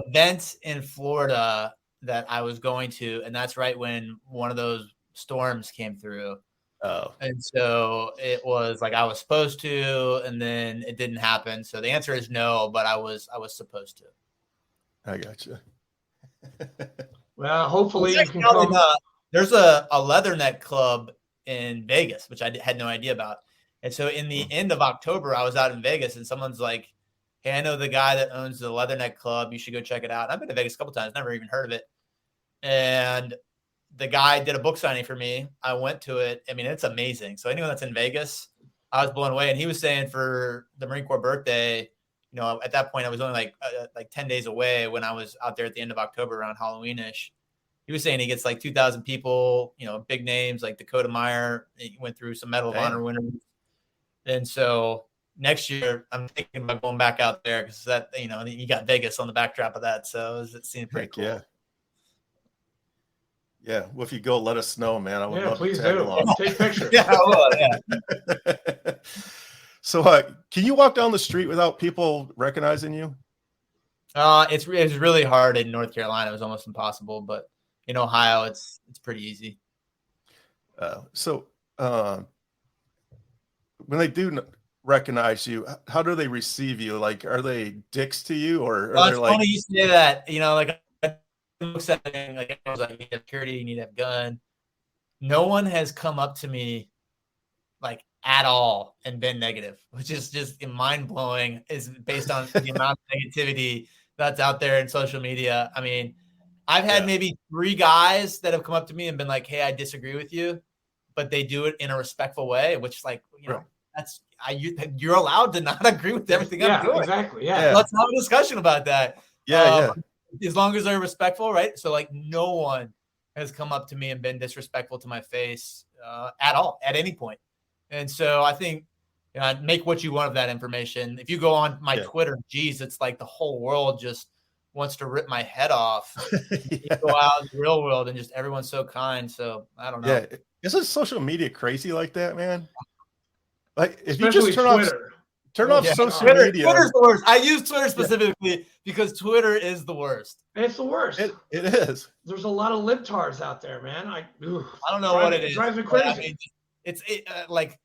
event in Florida that I was going to, and that's right when one of those storms came through. Oh. And so it was like I was supposed to, and then it didn't happen. So the answer is no, but I was supposed to. I got you. Well, hopefully you can come. There's a leatherneck club in Vegas, which I had no idea about. And so in the end of October, I was out in Vegas, and someone's like, "Hey, I know the guy that owns the leatherneck club. You should go check it out." I've been to Vegas a couple times, never even heard of it. And the guy did a book signing for me. I went to it. I mean, it's amazing. So anyone that's in Vegas, I was blown away. And he was saying for the Marine Corps birthday, at that point I was only like 10 days away when I was out there at the end of October around Halloween-ish. He was saying he gets like 2,000 people, big names like Dakota Meyer. He went through some Medal of Honor winners. And so next year I'm thinking about going back out there because that, you got Vegas on the backdrop of that. So it seemed pretty cool. Yeah. Yeah. Well, if you go, let us know, man. I would love please to tag do. along. Take pictures. Yeah, I will. Yeah. So can you walk down the street without people recognizing you? It's really hard in North Carolina. It was almost impossible, but in Ohio, it's pretty easy. So when they do recognize you, how do they receive you? Like, are they dicks to you, or are they like? Funny you say that. Like I was like, you need security, you need to have a gun. No one has come up to me like at all and been negative, which is just mind blowing. Is based on the amount of negativity that's out there in social media. I mean, I've had maybe 3 guys that have come up to me and been like, "Hey, I disagree with you," but they do it in a respectful way, which you're allowed to not agree with everything I'm doing. Exactly. Yeah. Let's have a discussion about that. Yeah. As long as they're respectful, right? So like no one has come up to me and been disrespectful to my face at all, at any point. And so I think make what you want of that information. If you go on my Twitter, geez, it's like the whole world just wants to rip my head off. You go out in the real world and just everyone's so kind. So I don't know. Yeah. Isn't social media crazy like that, man? Like if Especially you just turn off social media. Twitter's the worst. I use Twitter specifically because Twitter is the worst. It's the worst. It is. There's a lot of libtards out there, man. I don't know what it is. It drives me crazy. I mean, it's like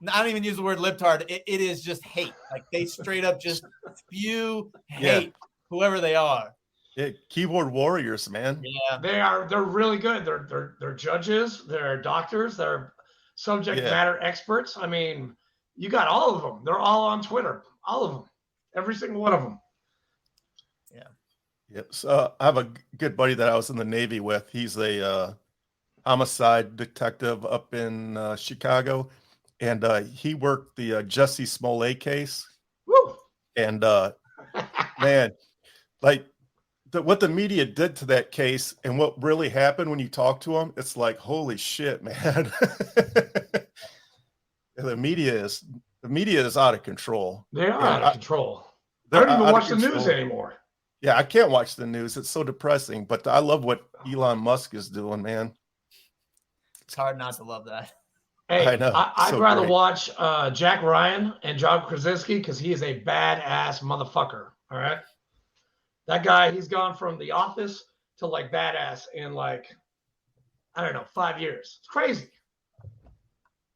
I don't even use the word libtard. It is just hate. Like they straight up just spew hate, whoever they are. Yeah, keyboard warriors, man. Yeah, they are. They're really good. They're judges. They're doctors. They're subject matter experts. I mean, you got all of them. They're all on Twitter. All of them. Every single one of them. Yeah. Yep. So I have a good buddy that I was in the Navy with. He's a homicide detective up in Chicago, and he worked the Jussie Smollett case. Woo! And man, like what the media did to that case and what really happened when you talk to them, it's like, holy shit, man. the media is out of control. They are out of control. I They're don't even out watch of the news control. anymore. Yeah, I can't watch the news. It's so depressing. But I love what Elon Musk is doing, man. It's hard not to love that. Hey, I know. I'd rather watch Jack Ryan and John Krasinski because he is a badass motherfucker. All right. That guy, he's gone from The Office to like badass in like, I don't know, 5 years. It's crazy.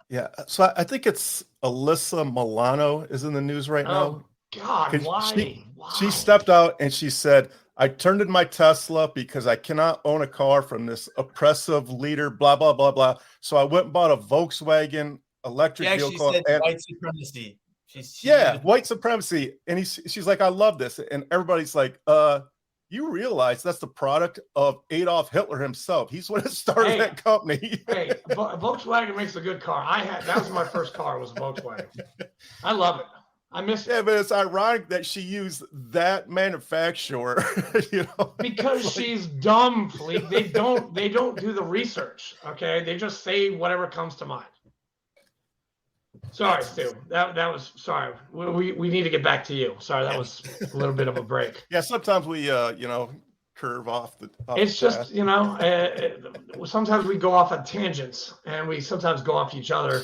Yeah. So I think it's Alyssa Milano is in the news right now. God, why? She stepped out and she said, I turned in my Tesla because I cannot own a car from this oppressive leader, blah, blah, blah, blah. So I went and bought a Volkswagen electric vehicle. She said white supremacy. White supremacy. And she's like, I love this. And everybody's like, you realize that's the product of Adolf Hitler himself. He's the one that started that company. Hey, Volkswagen makes a good car. That was my first car, was a Volkswagen. I love it. I miss it. Yeah, but it's ironic that she used that manufacturer, because she's dumb, Fleek. They don't do the research. Okay, they just say whatever comes to mind. Sorry, Stu. That was sorry. We need to get back to you. Sorry, that was a little bit of a break. Yeah, sometimes we curve off the. It's just sometimes we go off on tangents, and we sometimes go off each other,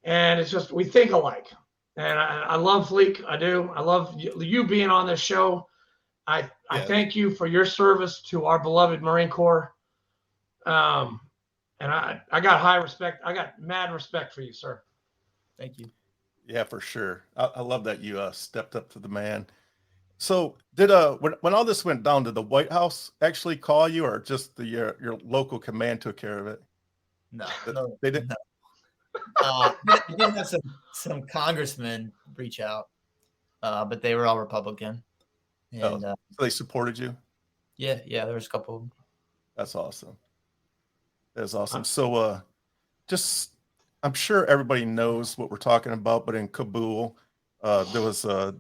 and it's just we think alike. And I love Fleek. I do. I love you being on this show. I thank you for your service to our beloved Marine Corps. And I got high respect. I got mad respect for you, sir. Thank you. Yeah, for sure. I love that you stepped up to the man. So did when all this went down, did the White House actually call you, or just your local command took care of it? No, they didn't. No. They did have some congressmen reach out, but they were all Republican. And so they supported you? Yeah, there was a couple of them. That's awesome. That's awesome. So I'm sure everybody knows what we're talking about, but in Kabul, there was the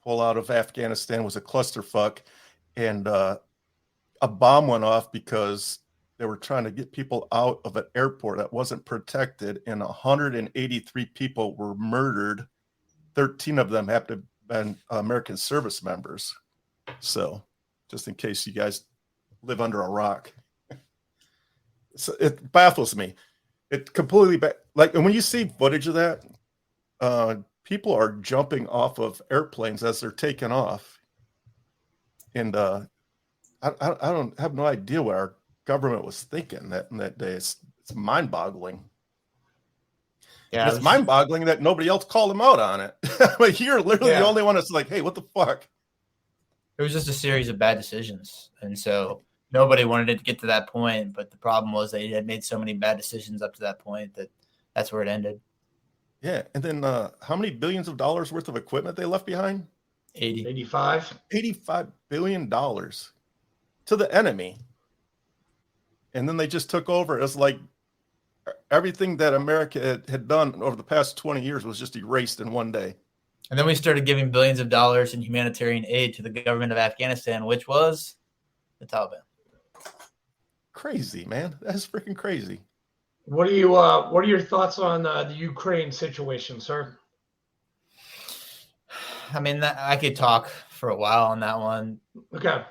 pullout of Afghanistan was a clusterfuck, and a bomb went off because they were trying to get people out of an airport that wasn't protected, and 183 people were murdered. 13 of them have to have been American service members. So just in case you guys live under a rock. So it baffles me. It completely, and when you see footage of that, people are jumping off of airplanes as they're taking off. And I don't have no idea what our government was thinking that day. It's mind-boggling. Yeah, it's mind-boggling that nobody else called them out on it. Like, you're literally the only one that's like, hey, what the fuck? It was just a series of bad decisions, and so nobody wanted it to get to that point. But the problem was they had made so many bad decisions up to that point that's where it ended. Yeah, and then how many billions of dollars worth of equipment they left behind? 85 billion dollars to the enemy. And then they just took over. It's like everything that America had done over the past 20 years was just erased in one day. And then we started giving billions of dollars in humanitarian aid to the government of Afghanistan, which was the Taliban. Crazy, man. That's freaking crazy. What are your thoughts on the Ukraine situation, sir? I mean, I could talk for a while on that one. Okay.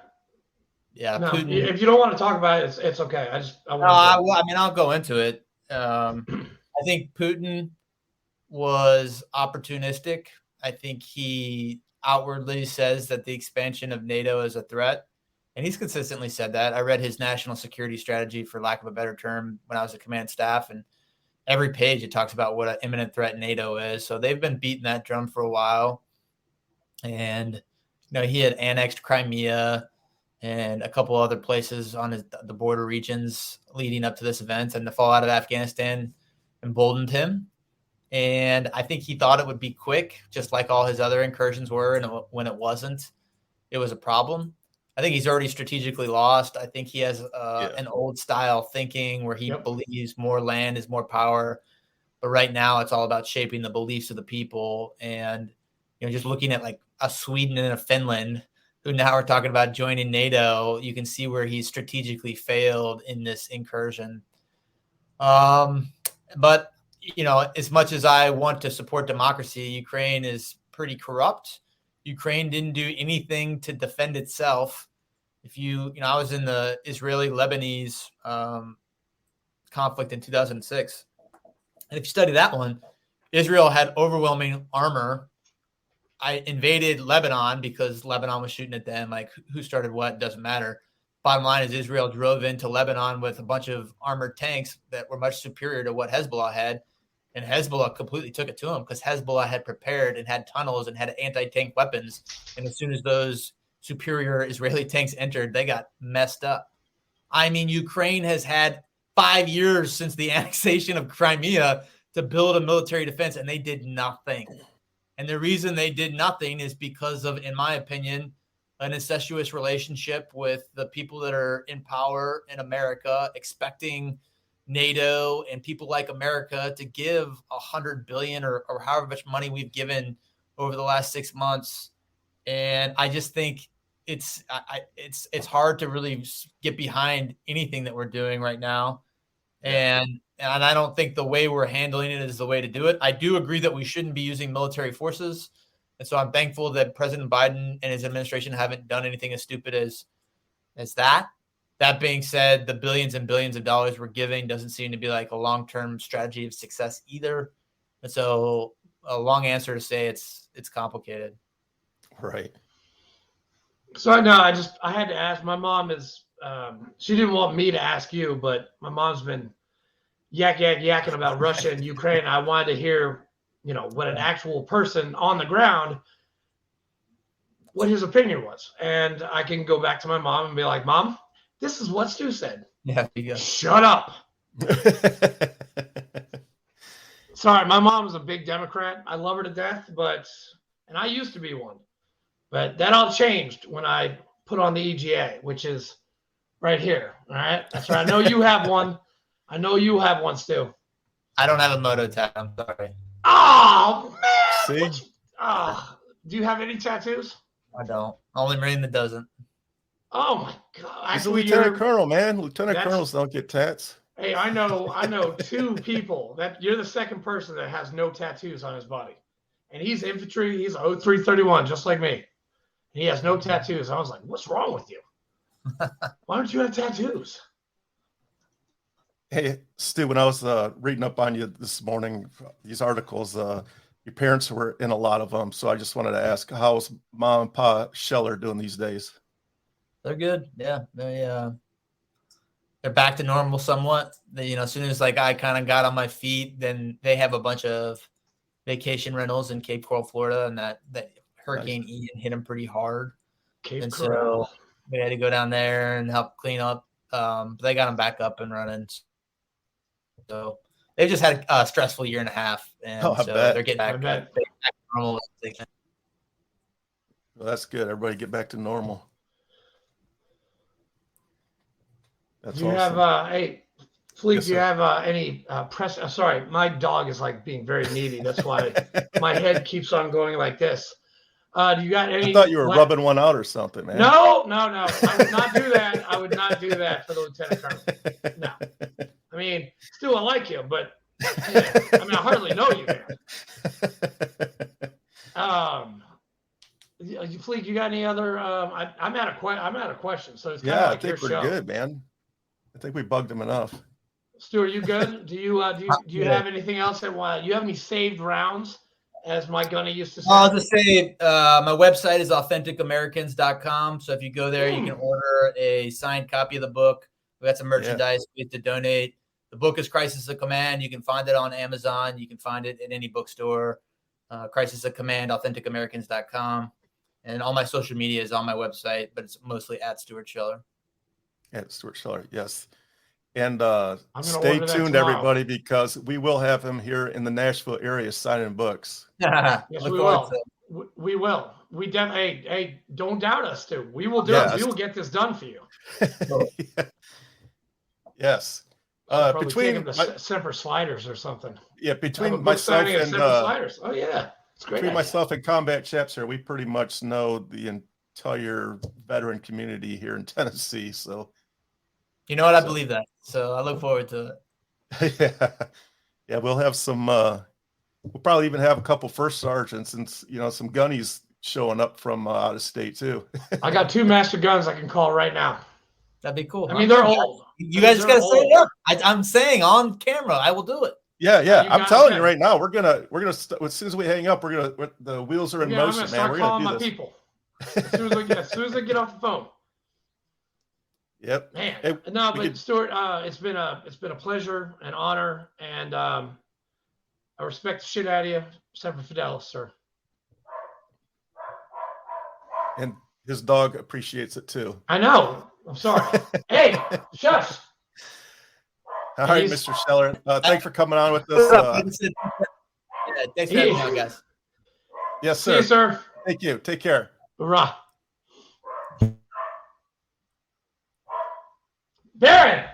Yeah. No, Putin, if you don't want to talk about it, it's okay. I'll go into it. I think Putin was opportunistic. I think he outwardly says that the expansion of NATO is a threat, and he's consistently said that. I read his national security strategy, for lack of a better term, when I was at command staff, and every page it talks about what an imminent threat NATO is. So they've been beating that drum for a while. And he had annexed Crimea and a couple other places on the border regions leading up to this event, and the fallout of Afghanistan emboldened him. And I think he thought it would be quick, just like all his other incursions were. And when it wasn't, it was a problem. I think he's already strategically lost. I think he has an old style thinking where he believes more land is more power. But right now it's all about shaping the beliefs of the people. And, just looking at like a Sweden and a Finland who now are talking about joining NATO, you can see where he strategically failed in this incursion. But, you know, as much as I want to support democracy, Ukraine is pretty corrupt. Ukraine didn't do anything to defend itself. I was in the Israeli-Lebanese conflict in 2006. And if you study that one, Israel had overwhelming armor. I invaded Lebanon because Lebanon was shooting at them. Like, who started what doesn't matter. Bottom line is Israel drove into Lebanon with a bunch of armored tanks that were much superior to what Hezbollah had. And Hezbollah completely took it to them because Hezbollah had prepared and had tunnels and had anti-tank weapons. And as soon as those superior Israeli tanks entered, they got messed up. I mean, Ukraine has had 5 years since the annexation of Crimea to build a military defense, and they did nothing. And the reason they did nothing is because of, in my opinion, an incestuous relationship with the people that are in power in America, expecting NATO and people like America to give $100 billion or however much money we've given over the last 6 months. And I just think it's hard to really get behind anything that we're doing right now. And I don't think the way we're handling it is the way to do it. I do agree that we shouldn't be using military forces. And so I'm thankful that President Biden and his administration haven't done anything as stupid as that. That being said, the billions and billions of dollars we're giving doesn't seem to be like a long-term strategy of success either. And so a long answer to say it's complicated. Right. So I had to ask. My mom is, she didn't want me to ask you, but my mom's been yakking about Russia and Ukraine. I wanted to hear, what an actual person on the ground, what his opinion was. And I can go back to my mom and be like, Mom, this is what Stu said. Yeah. You go. Shut up. Sorry, my mom's a big Democrat. I love her to death, and I used to be one. But that all changed when I put on the EGA, which is right here. All right. That's right. I know you have one. I know you have one, Stu. I don't have a moto tat. I'm sorry. Oh, man. See? Do you have any tattoos? I don't. Only Marine that doesn't. Oh, my God. He's a lieutenant colonel, man. Lieutenant colonels don't get tats. Hey, I know two people that you're the second person that has no tattoos on his body. And he's infantry. He's a 0331, just like me. He has no tattoos. I was like, what's wrong with you? Why don't you have tattoos? Hey, Stu, when I was reading up on you this morning, these articles, your parents were in a lot of them. So I just wanted to ask, how's Mom and Pa Scheller doing these days? They're good. Yeah. They're back to normal somewhat. As soon as I kind of got on my feet, then they have a bunch of vacation rentals in Cape Coral, Florida, and that Hurricane Ian hit them pretty hard. So we had to go down there and help clean up. But they got them back up and running. So they just had a stressful year and a half, and they're getting back to normal. Well, that's good. Everybody get back to normal. That's awesome. Hey, Fleet, do you have any press? Sorry, my dog is being very needy. That's why my head keeps on going like this. Do you got any? I thought you were rubbing one out or something, man. No. I would not do that. I would not do that for the lieutenant colonel. No. I mean, still I like you, but I hardly know you, man. Fleet, you got any other? I'm out of questions, so it's kind of like your show. I think we're good, man. I think we bugged him enough. Stu, are you good? Do you have anything else you have any saved rounds, as Mike Gunny used to say? I'll just say my website is AuthenticAmericans.com. So if you go there, you can order a signed copy of the book. We got some merchandise to donate. The book is Crisis of Command. You can find it on Amazon. You can find it in any bookstore. Crisis of Command, AuthenticAmericans.com. And all my social media is on my website, but it's mostly at Stuart Scheller. At Stuart Scheller, yes. And stay tuned, everybody, because we will have him here in the Nashville area signing books. Yes, we will. We will. We definitely. Hey, don't doubt us, too. We will do it. We will get this done for you. Yes. Between Semper Sliders or something. Yeah, between myself and Sliders. Oh yeah, it's great. Between myself and Combat Chaps here, we pretty much know the entire veteran community here in Tennessee. So, you know what? I believe that. So I look forward to it. Yeah, we'll have some. We'll probably even have a couple first sergeants and some gunnies showing up from out of state too. I got 2 master guns I can call right now. That'd be cool. I mean, they're old. You guys just gotta set it up. I'm saying on camera, I will do it. Yeah. I'm telling you right now, we're gonna as soon as we hang up, the wheels are in motion, I'm gonna man. We're calling gonna my do this. people as soon as I get off the phone. Yep. Man, hey, no, but Stuart, it's been a pleasure, an honor, and I respect the shit out of you, Semper Fidelis, sir. And his dog appreciates it too. I know. I'm sorry. Hey, shush. All right, Mr. Scheller. Thanks for coming on with us. Thanks for having me on, guys. Yes, sir. See you, sir. Thank you. Take care. Hoorah. Baron!